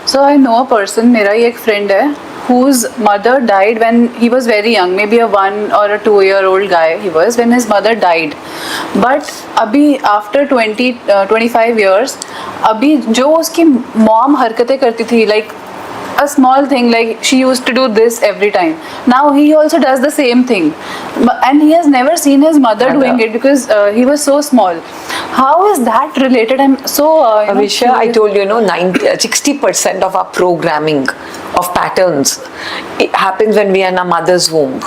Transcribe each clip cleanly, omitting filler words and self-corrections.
So I know a person, मेरा ही एक friend है, whose mother died when he was very young, maybe a 1 or a 2-year-old guy he was when his mother died. But अभी after 25 years, अभी जो उसकी mom हरकतें करती थी, like a small thing, like she used to do this every time. Now he also does the same thing, and he has never seen his mother doing it because he was so small. How is that related? I'm so Bhavishya, I told you, 60% of our programming of patterns, it happens when we are in our mother's womb.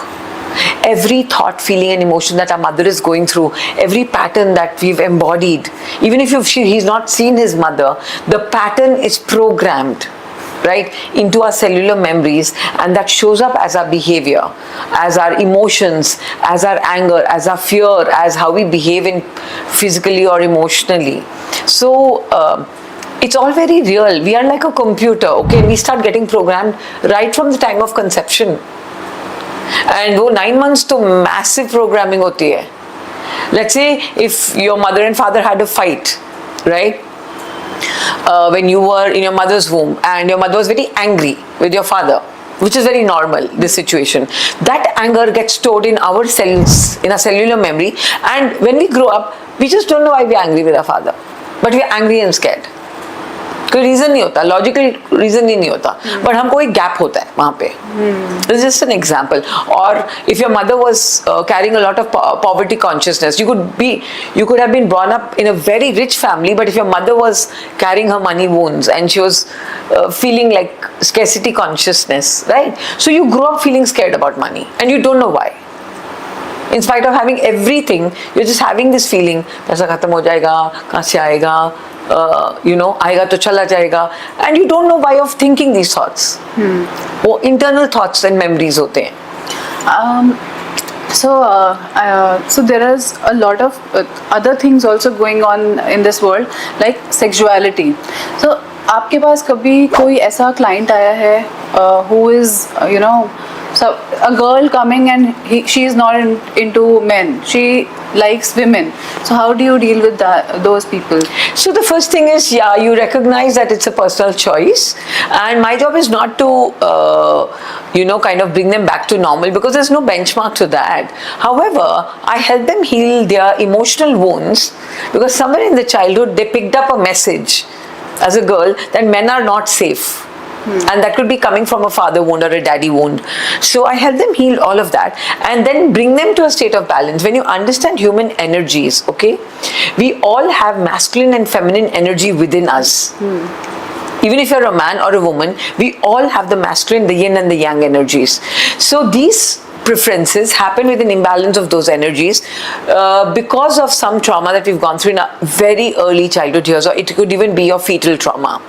Every thought, feeling and emotion that our mother is going through, every pattern that we've embodied, even if he's not seen his mother, the pattern is programmed, right, into our cellular memories, and that shows up as our behavior, as our emotions, as our anger, as our fear, as how we behave in physically or emotionally. So it's all very real. We are like a computer, okay? We start getting programmed right from the time of conception. And वो 9 months to massive programming होती है. Let's say if your mother and father had a fight, right? When you were in your mother's womb and your mother was very angry with your father, which is very normal, this situation. That anger gets stored in our cells, in our cellular memory, and when we grow up, we just don't know why we are angry with our father. But we are angry and scared. कोई reason नहीं होता, logical reason ही नहीं होता, but हमको एक gap होता है वहाँ पे. This is just an example. Or if your mother was carrying a lot of poverty consciousness, you could have been born up in a very rich family, but if your mother was carrying her money wounds and she was feeling like scarcity consciousness, right? So you grow up feeling scared about money and you don't know why. In spite of having everything, you're just having this feeling, पैसा खत्म हो जाएगा, कहाँ से आएगा, आएगा तो चला जाएगा, and you don't know why of thinking these thoughts. वो internal thoughts and memories होते हैं. So there is a lot of other things also going on in this world, like sexuality. So आपके पास कभी कोई ऐसा client आया है who is, so a girl coming and she is not into men, she likes women. So how do you deal with those people? So the first thing is, you recognize that it's a personal choice, and my job is not to kind of bring them back to normal, because there's no benchmark to that. However, I help them heal their emotional wounds, because somewhere in the childhood they picked up a message as a girl that men are not safe. And that could be coming from a father wound or a daddy wound. So I help them heal all of that and then bring them to a state of balance. When you understand human energies, okay, we all have masculine and feminine energy within us. Even if you're a man or a woman, we all have the masculine, the yin and the yang energies. So these preferences happen with an imbalance of those energies because of some trauma that we've gone through in a very early childhood years, or it could even be your fetal trauma.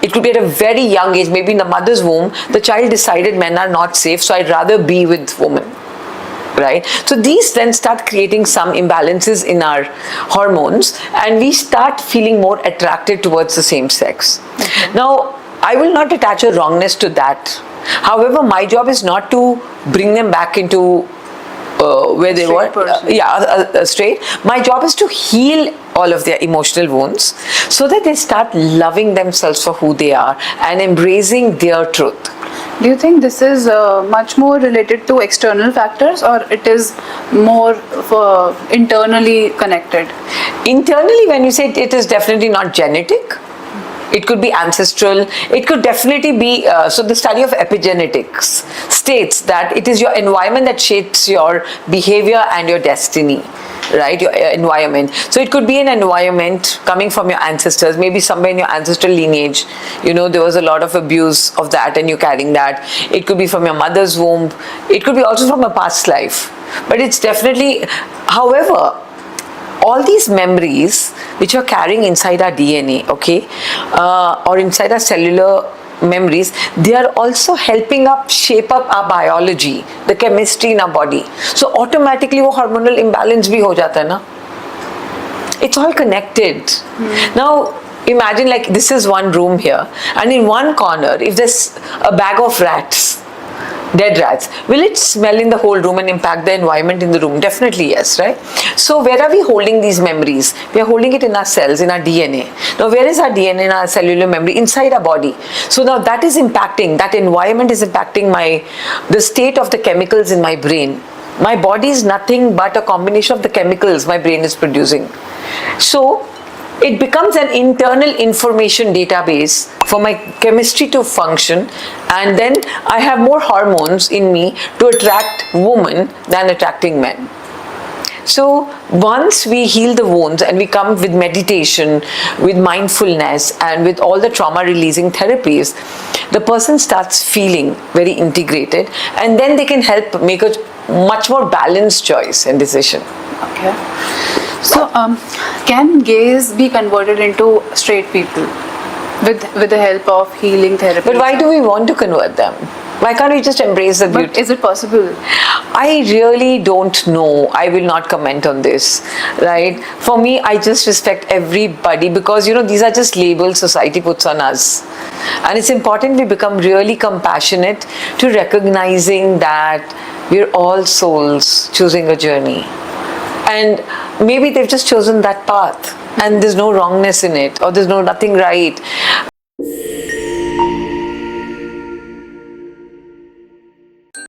It could be at a very young age, maybe in the mother's womb, the child decided men are not safe, so I'd rather be with women, right? So these then start creating some imbalances in our hormones, and we start feeling more attracted towards the same sex. Now, I will not attach a wrongness to that. However, my job is not to bring them back into where they were, straight. My job is to heal all of their emotional wounds so that they start loving themselves for who they are and embracing their truth. Do you think this is much more related to external factors, or it is more for internally connected? Internally, when you say it is definitely not genetic. It could be ancestral. It could definitely be, so the study of epigenetics states that it is your environment that shapes your behavior and your destiny, right? Your environment. So it could be an environment coming from your ancestors, maybe somewhere in your ancestral lineage, there was a lot of abuse of that and you're carrying that. It could be from your mother's womb. It could be also from a past life. But it's definitely, however, all these memories which you're carrying inside our DNA, okay, or inside our cellular memories, they are also helping shape up our biology, the chemistry in our body. So automatically wo hormonal imbalance bhi ho jata hai na. It's all connected. Now imagine, like, this is one room here, and in one corner, if there's a bag of rats, Dead rats. Will it smell in the whole room and impact the environment in the room? Definitely yes, right? So where are we holding these memories? We are holding it in our cells, in our DNA. Now where is our DNA in our cellular memory? Inside our body. So now that is impacting, that environment is impacting the state of the chemicals in my brain. My body is nothing but a combination of the chemicals my brain is producing. So it becomes an internal information database for my chemistry to function, and then I have more hormones in me to attract women than attracting men. So once we heal the wounds and we come with meditation, with mindfulness, and with all the trauma releasing therapies, the person starts feeling very integrated, and then they can help make a much more balanced choice and decision. Okay. So, can gays be converted into straight people with the help of healing therapy? But why do we want to convert them? Why can't we just embrace the beauty? But is it possible? I really don't know. I will not comment on this, right? For me, I just respect everybody because, these are just labels society puts on us. And it's important we become really compassionate to recognizing that we're all souls choosing a journey. And maybe they've just chosen that path and there's no wrongness in it, or there's nothing right.